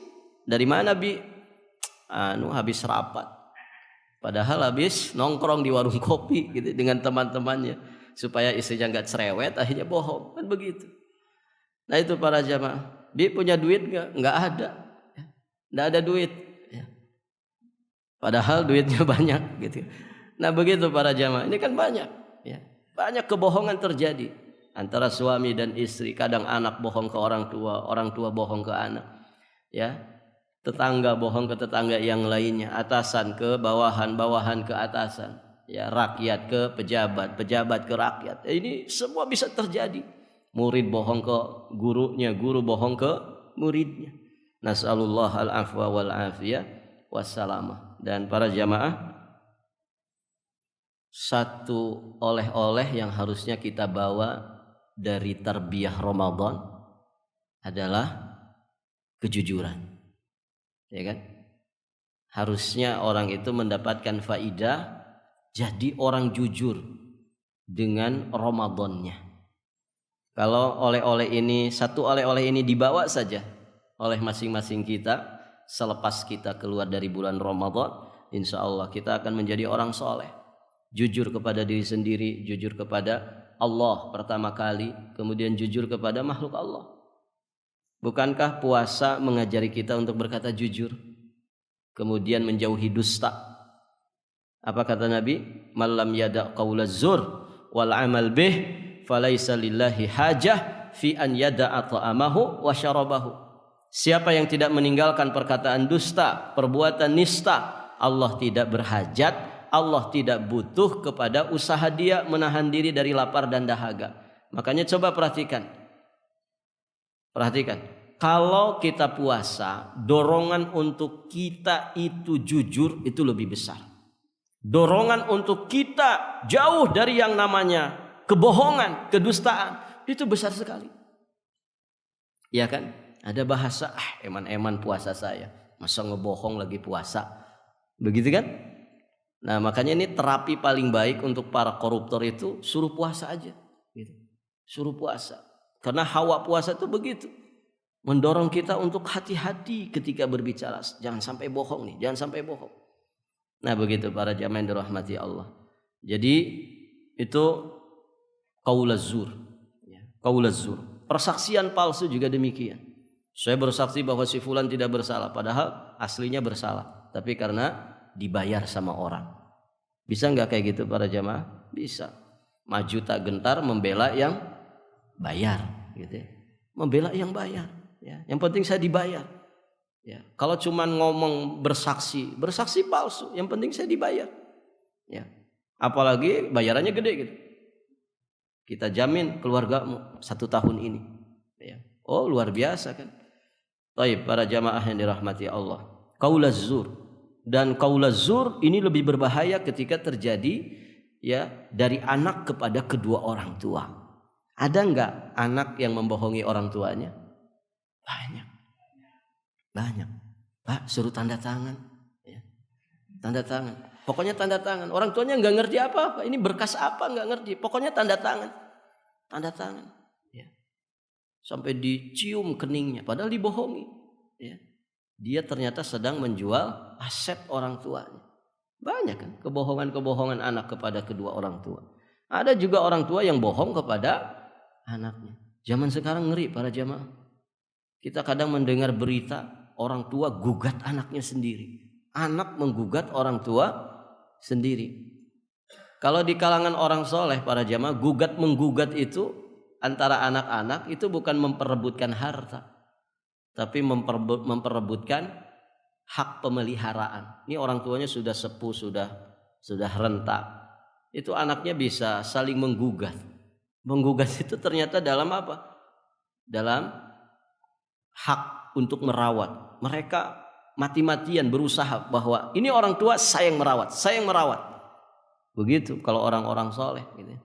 Dari mana, Bi? habis rapat. Padahal habis nongkrong di warung kopi gitu dengan teman-temannya supaya istrinya nggak cerewet, akhirnya bohong, kan begitu. Nah itu para jamaah, Bi punya duit nggak? Nggak ada, nggak ada duit. Padahal duitnya banyak gitu. Nah begitu para jamaah, ini kan banyak, ya. Banyak kebohongan terjadi antara suami dan istri. Kadang anak bohong ke orang tua bohong ke anak, ya. Tetangga bohong ke tetangga yang lainnya, atasan ke bawahan, bawahan ke atasan, ya, rakyat ke pejabat, pejabat ke rakyat. Ini semua bisa terjadi. Murid bohong ke gurunya, guru bohong ke muridnya. Nas'alullah al-afwa wal afiyah wassalamah. Dan para jamaah, satu oleh-oleh yang harusnya kita bawa dari tarbiyah Ramadan adalah kejujuran. Ya kan? Harusnya orang itu mendapatkan faidah jadi orang jujur dengan Ramadannya. Kalau oleh-oleh ini, satu oleh-oleh ini dibawa saja oleh masing-masing kita selepas kita keluar dari bulan Ramadan, insya Allah kita akan menjadi orang soleh. Jujur kepada diri sendiri, jujur kepada Allah pertama kali, kemudian jujur kepada makhluk Allah. Bukankah puasa mengajari kita untuk berkata jujur, kemudian menjauhi dusta? Apa kata Nabi? Malam yada' qaulaz zur wal amal bih falaisa lillahi hajah fi an yada'a ta'amahu wa syarabahu. Siapa yang tidak meninggalkan perkataan dusta, perbuatan nista, Allah tidak berhajat, Allah tidak butuh kepada usaha dia menahan diri dari lapar dan dahaga. Makanya coba perhatikan, kalau kita puasa, dorongan untuk kita itu jujur itu lebih besar. Dorongan untuk kita jauh dari yang namanya kebohongan, kedustaan itu besar sekali. Ya kan? Ada bahasa, eman-eman puasa saya, masa ngebohong lagi puasa. Begitu kan? Nah makanya ini terapi paling baik untuk para koruptor itu, suruh puasa aja. Gitu. Suruh puasa. Karena hawa puasa itu begitu. Mendorong kita untuk hati-hati ketika berbicara. Jangan sampai bohong nih, jangan sampai bohong. Nah begitu para jamaah yang dirahmati Allah. Jadi itu qaulaz zur. Qaulaz zur. Persaksian palsu juga demikian. Saya bersaksi bahwa si fulan tidak bersalah, padahal aslinya bersalah. Tapi karena dibayar sama orang. Bisa nggak kayak gitu para jamaah? Bisa. Maju tak gentar membela yang bayar, gitu ya. Membela yang bayar. Ya. Yang penting saya dibayar. Ya. Kalau cuman ngomong bersaksi palsu. Yang penting saya dibayar. Ya. Apalagi bayarannya gede gitu. Kita jamin keluargamu 1 tahun ini. Ya. Oh luar biasa kan. Baik para jamaah yang dirahmati Allah. Qaulaz zur. Dan qaulaz zur ini lebih berbahaya ketika terjadi ya dari anak kepada kedua orang tua. Ada enggak anak yang membohongi orang tuanya? Banyak. Pak suruh tanda tangan. Ya. Tanda tangan. Pokoknya tanda tangan. Orang tuanya enggak ngerti apa-apa. Ini berkas apa enggak ngerti. Pokoknya tanda tangan. Tanda tangan. Ya. Sampai dicium keningnya. Padahal dibohongi. Ya. Dia ternyata sedang menjual aset orang tuanya. Banyak kan kebohongan-kebohongan anak kepada kedua orang tua. Ada juga orang tua yang bohong kepada anaknya. Zaman sekarang ngeri para jamaah. Kita kadang mendengar berita orang tua gugat anaknya sendiri. Anak menggugat orang tua sendiri. Kalau di kalangan orang soleh para jamaah, gugat menggugat itu antara anak-anak itu bukan memperebutkan harta, tapi memperebutkan hak pemeliharaan. Ini orang tuanya sudah sepuh, sudah renta. Itu anaknya bisa saling menggugat. Menggugat itu ternyata dalam apa? Dalam hak untuk merawat. Mereka mati-matian berusaha bahwa ini orang tua saya yang merawat. Begitu kalau orang-orang soleh gitu.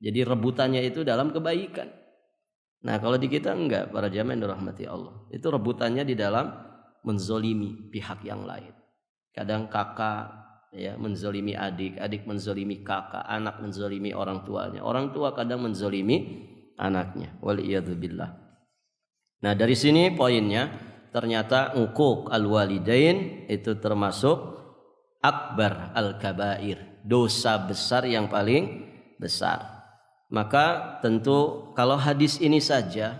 Jadi rebutannya itu dalam kebaikan. Nah kalau di kita enggak, para jamaah yang dirahmati Allah. Itu rebutannya di dalam menzolimi pihak yang lain. Kadang kakak ya menzolimi adik, adik menzolimi kakak, anak menzolimi orang tuanya, orang tua kadang menzolimi anaknya. Waliyadzubillah. Nah dari sini poinnya, ternyata uquq al-walidain itu termasuk akbar al-kabair, dosa besar yang paling besar. Maka tentu kalau hadis ini saja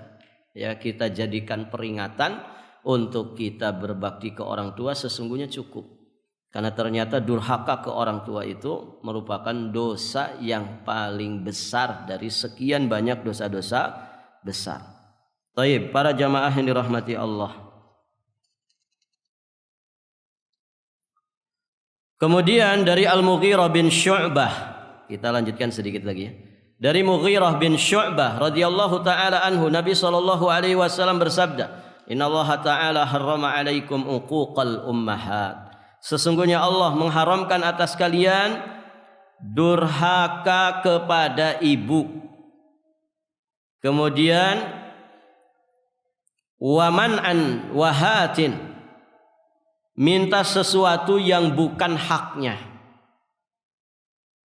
ya kita jadikan peringatan untuk kita berbakti ke orang tua sesungguhnya cukup. Karena ternyata durhaka ke orang tua itu merupakan dosa yang paling besar dari sekian banyak dosa-dosa besar. Taib, para jamaah yang dirahmati Allah. Kemudian dari Al-Mughirah bin Syu'bah, kita lanjutkan sedikit lagi ya. Dari Mughirah bin Syu'bah radhiyallahu taala anhu, Nabi sallallahu alaihi wasallam bersabda, "Innallaha ta'ala harrama 'alaikum uquqal ummahat." Sesungguhnya Allah mengharamkan atas kalian durhaka kepada ibu. Kemudian waman'an wahatin, minta sesuatu yang bukan haknya.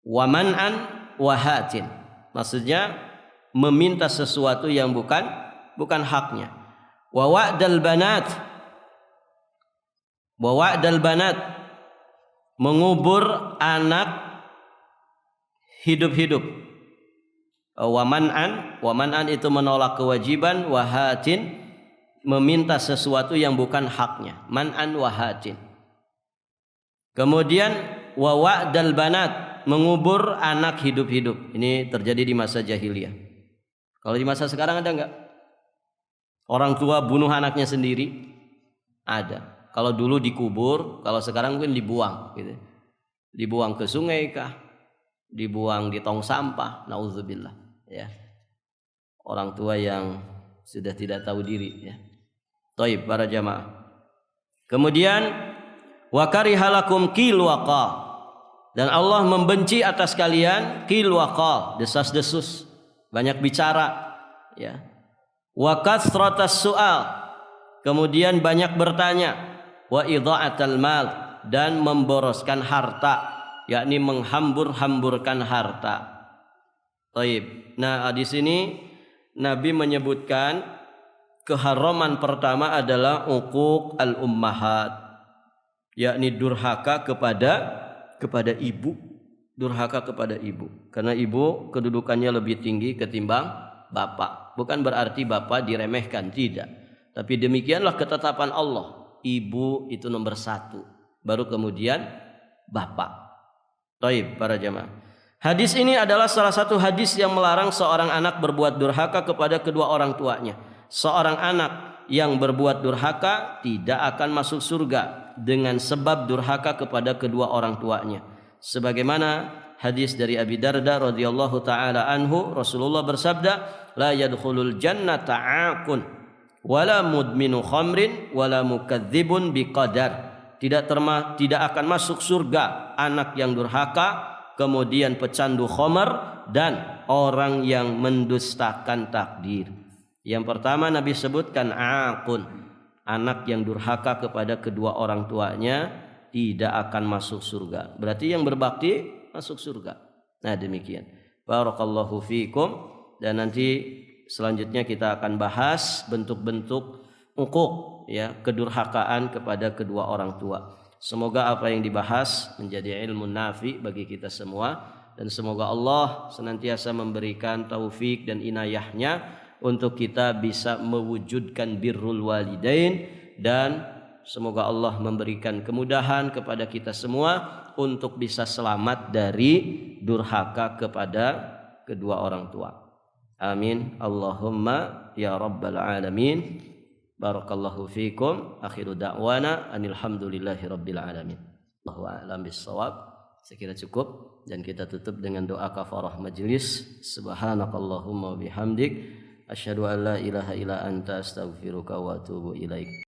Waman'an wahatin, maksudnya meminta sesuatu yang bukan haknya. Wa wa'dal banat, mengubur anak hidup-hidup. Waman'an itu menolak kewajiban, wahatin meminta sesuatu yang bukan haknya. Man'an wahatin. Kemudian wa wa'dal banat, mengubur anak hidup-hidup. Ini terjadi di masa jahiliyah. Kalau di masa sekarang ada enggak? Orang tua bunuh anaknya sendiri? Ada. Kalau dulu dikubur, kalau sekarang mungkin dibuang gitu. Dibuang ke sungai kah? Dibuang di tong sampah, nauzubillah ya. Orang tua yang sudah tidak tahu diri ya. Taib, para jamaah. Kemudian wa karihalakum kilwaqa, dan Allah membenci atas kalian kilwaqa, desas-desus, banyak bicara ya. Wa kathratas su'al, kemudian banyak bertanya. Wa idha'atal mal, dan memboroskan harta, yakni menghambur-hamburkan harta. Taib. Nah, di sini Nabi menyebutkan keharaman pertama adalah uquq al-ummahat, yakni durhaka kepada ibu, durhaka kepada ibu. Karena ibu kedudukannya lebih tinggi ketimbang bapak. Bukan berarti bapak diremehkan, tidak. Tapi demikianlah ketetapan Allah. Ibu itu nomor satu, baru kemudian bapak. Taib, para jamaah. Hadis ini adalah salah satu hadis yang melarang seorang anak berbuat durhaka kepada kedua orang tuanya. Seorang anak yang berbuat durhaka tidak akan masuk surga dengan sebab durhaka kepada kedua orang tuanya. Sebagaimana hadis dari Abi Darda radhiyallahu taala anhu, Rasulullah bersabda, "La yadkhulul jannata 'aqun wala mudminu khamrin wala mukadzibun biqadar." Tidak akan masuk surga anak yang durhaka, kemudian pecandu khamar, dan orang yang mendustakan takdir. Yang pertama Nabi sebutkan aqun, anak yang durhaka kepada kedua orang tuanya tidak akan masuk surga. Berarti yang berbakti masuk surga. Nah, demikian. Barakallahu fiikum. Dan nanti selanjutnya kita akan bahas bentuk-bentuk uquq ya, kedurhakaan kepada kedua orang tua. Semoga apa yang dibahas menjadi ilmu nafi bagi kita semua, dan semoga Allah senantiasa memberikan taufik dan inayahnya untuk kita bisa mewujudkan birrul walidain, dan semoga Allah memberikan kemudahan kepada kita semua untuk bisa selamat dari durhaka kepada kedua orang tua. Amin. Allahumma ya rabbal alamin. Barakallahu fikum. Akhiru da'wana anilhamdulillahi rabbil alamin. Allahu a'lam bissawab. Sekira cukup, dan kita tutup dengan doa kafarah majlis. Subhanakallahumma bihamdik, asyhadu an la ilaha illa anta astaghfiruka wa atubu ilaik.